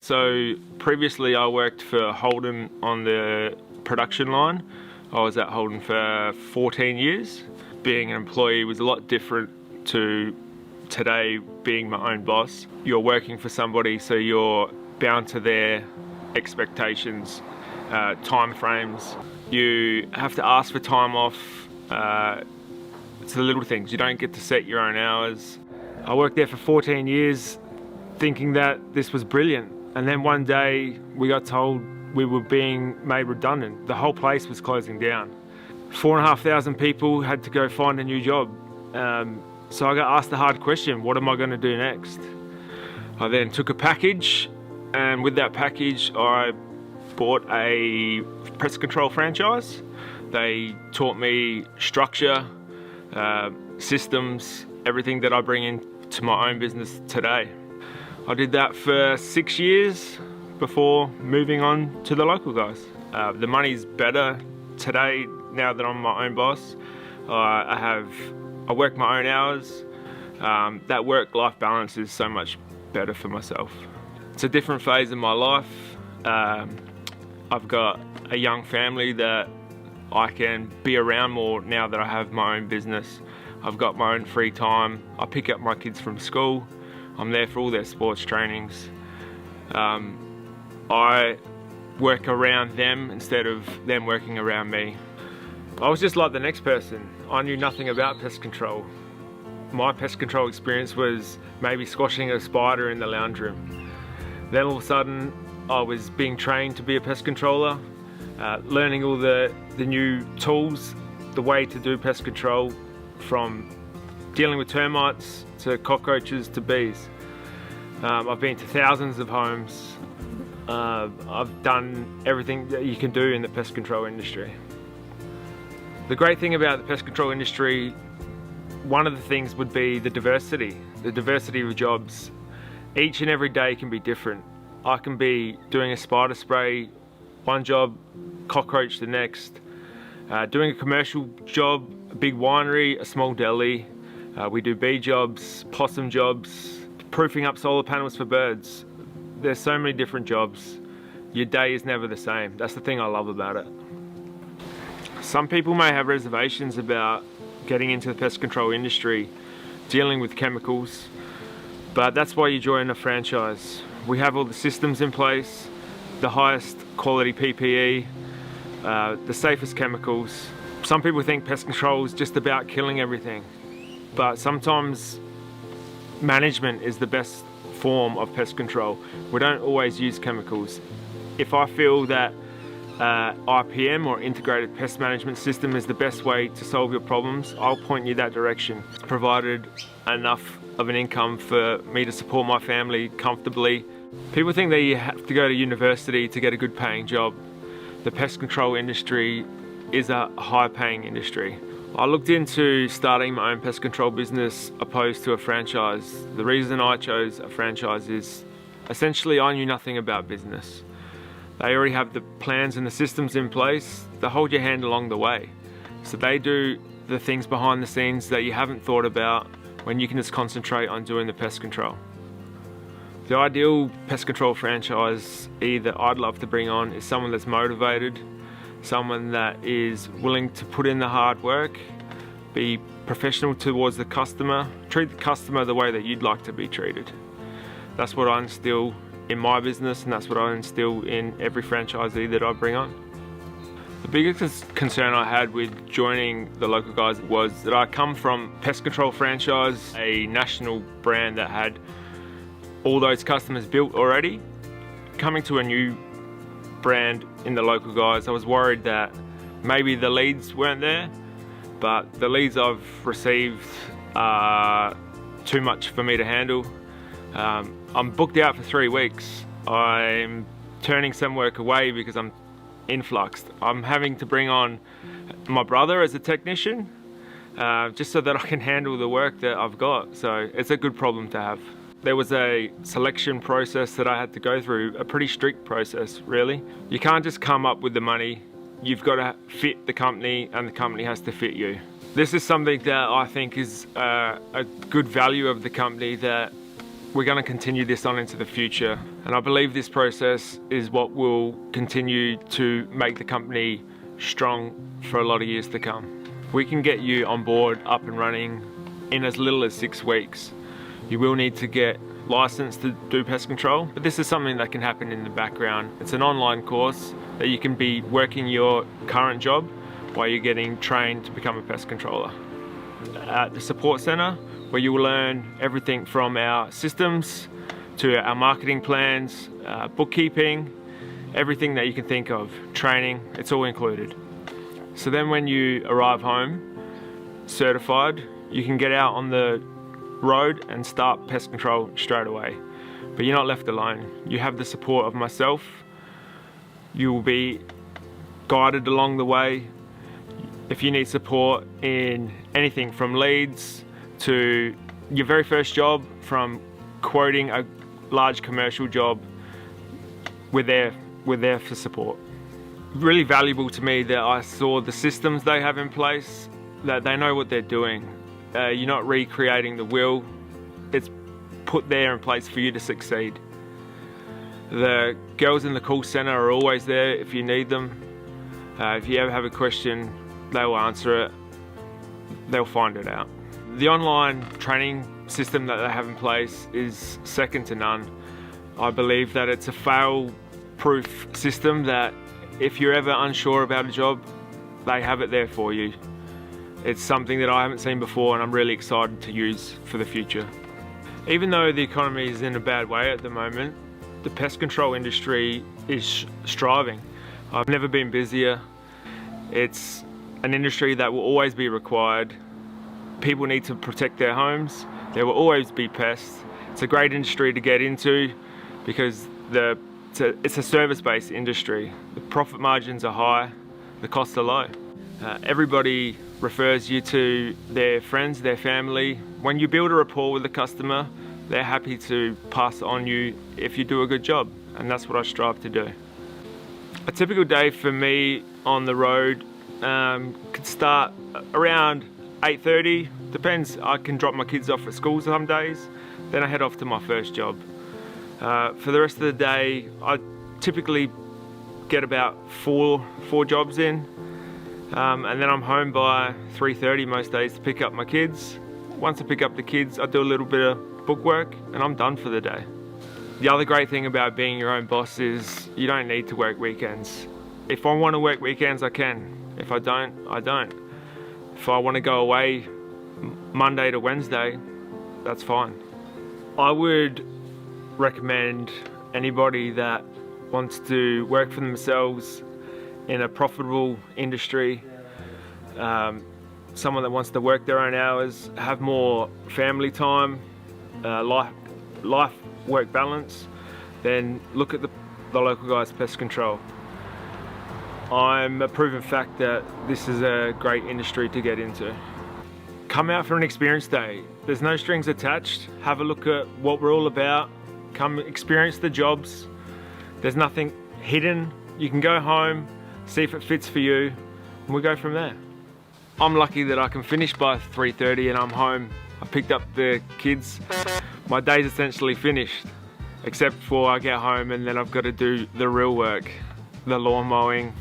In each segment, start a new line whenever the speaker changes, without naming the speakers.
So previously I worked for Holden on the production line. I was at Holden for 14 years. Being an employee was a lot different to today being my own boss. You're working for somebody, so you're bound to their expectations, time frames. You have to ask for time off. It's the little things. You don't get to set your own hours. I worked there for 14 years thinking that this was brilliant. And then one day we got told we were being made redundant. The whole place was closing down. 4,500 people had to go find a new job. So I got asked the hard question, what am I going to do next? I then took a package, and with that package I bought a Pest Control franchise. They taught me structure, systems, everything that I bring into my own business today. I did that for 6 years before moving on to the local guys. The money's better today now that I'm my own boss. I work my own hours. That work-life balance is so much better for myself. It's a different phase in my life. I've got a young family that I can be around more now that I have my own business. I've got my own free time. I pick up my kids from school. I'm there for all their sports trainings. I work around them instead of them working around me. I was just like the next person. I knew nothing about pest control. My pest control experience was maybe squashing a spider in the lounge room. Then all of a sudden I was being trained to be a pest controller, learning all the new tools, the way to do pest control, from dealing with termites to cockroaches to bees. I've been to thousands of homes. I've done everything that you can do in the pest control industry. The great thing about the pest control industry, one of the things would be the diversity of jobs. Each and every day can be different. I can be doing a spider spray one job, cockroach the next, doing a commercial job, a big winery, a small deli. We do bee jobs, possum jobs, proofing up solar panels for birds. There's so many different jobs. Your day is never the same. That's the thing I love about it. Some people may have reservations about getting into the pest control industry, dealing with chemicals, but that's why you join a franchise. We have all the systems in place, the highest quality PPE, the safest chemicals. Some people think pest control is just about killing everything, but sometimes management is the best form of pest control. We don't always use chemicals. If I feel that IPM or integrated pest management system is the best way to solve your problems, I'll point you that direction. It's provided enough of an income for me to support my family comfortably. People think that you have to go to university to get a good paying job. The pest control industry is a high paying industry. I looked into starting my own pest control business opposed to a franchise. The reason I chose a franchise is essentially I knew nothing about business. They already have the plans and the systems in place. They hold your hand along the way. So they do the things behind the scenes that you haven't thought about when you can just concentrate on doing the pest control. The ideal pest control franchise that I'd love to bring on is someone that's motivated, someone that is willing to put in the hard work, be professional towards the customer, treat the customer the way that you'd like to be treated. That's what I instill in my business, and that's what I instill in every franchisee that I bring on. The biggest concern I had with joining the local guys was that I come from Pest Control Franchise, a national brand that had all those customers built already. Coming to a new brand in the local guys, I was worried that maybe the leads weren't there, but the leads I've received are too much for me to handle. I'm booked out for 3 weeks. I'm turning some work away because I'm influxed. I'm having to bring on my brother as a technician, just so that I can handle the work that I've got. So it's a good problem to have. There was a selection process that I had to go through, a pretty strict process, really. You can't just come up with the money. You've got to fit the company, and the company has to fit you. This is something that I think is a good value of the company, that we're going to continue this on into the future, and I believe this process is what will continue to make the company strong for a lot of years to come. We can get you on board up and running in as little as 6 weeks. You will need to get licensed to do pest control, but this is something that can happen in the background. It's an online course that you can be working your current job while you're getting trained to become a pest controller. At the support center, where you will learn everything from our systems to our marketing plans, bookkeeping, everything that you can think of, training, it's all included. So then when you arrive home certified, you can get out on the road and start pest control straight away. But you're not left alone. You have the support of myself. You will be guided along the way. If you need support in anything from leads to your very first job, from quoting a large commercial job, we're there for support. Really valuable to me that I saw the systems they have in place, that they know what they're doing. You're not recreating the wheel. It's put there in place for you to succeed. The girls in the call center are always there if you need them. If you ever have a question, they will answer it. They'll find it out. The online training system that they have in place is second to none. I believe that it's a fail-proof system that if you're ever unsure about a job, they have it there for you. It's something that I haven't seen before, and I'm really excited to use for the future. Even though the economy is in a bad way at the moment, the pest control industry is striving. I've never been busier. It's an industry that will always be required. People need to protect their homes. There will always be pests. It's a great industry to get into because it's a service-based industry. The profit margins are high, the costs are low. Everybody refers you to their friends, their family. When you build a rapport with the customer, they're happy to pass on you if you do a good job, and that's what I strive to do. A typical day for me on the road could start around 8:30, depends. I can drop my kids off at school some days, then I head off to my first job. For the rest of the day, I typically get about four jobs in, and then I'm home by 3:30 most days to pick up my kids. Once I pick up the kids, I do a little bit of bookwork and I'm done for the day. The other great thing about being your own boss is you don't need to work weekends. If I want to work weekends, I can. If I don't, I don't. If I want to go away Monday to Wednesday, that's fine. I would recommend anybody that wants to work for themselves in a profitable industry, someone that wants to work their own hours, have more family time, life-work balance, then look at the local guys Pest Control. I'm a proven fact that this is a great industry to get into. Come out for an experience day. There's no strings attached. Have a look at what we're all about. Come experience the jobs. There's nothing hidden. You can go home, see if it fits for you, and we go from there. I'm lucky that I can finish by 3:30 and I'm home. I picked up the kids. My day's essentially finished, except for I get home and then I've got to do the real work, the lawn mowing,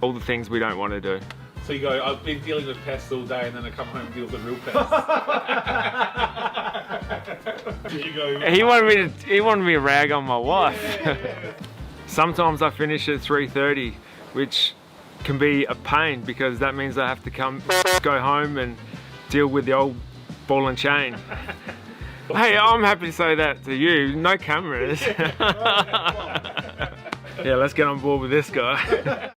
all the things we don't want to do.
So you go, I've been dealing with pests all day and then I come home and deal with the real pests. Did you go?
He wanted me to rag on my wife. Sometimes I finish at 3:30, which can be a pain because that means I have to go home and deal with the old ball and chain. Hey, I'm happy to say that to you. No cameras. Yeah, let's get on board with this guy.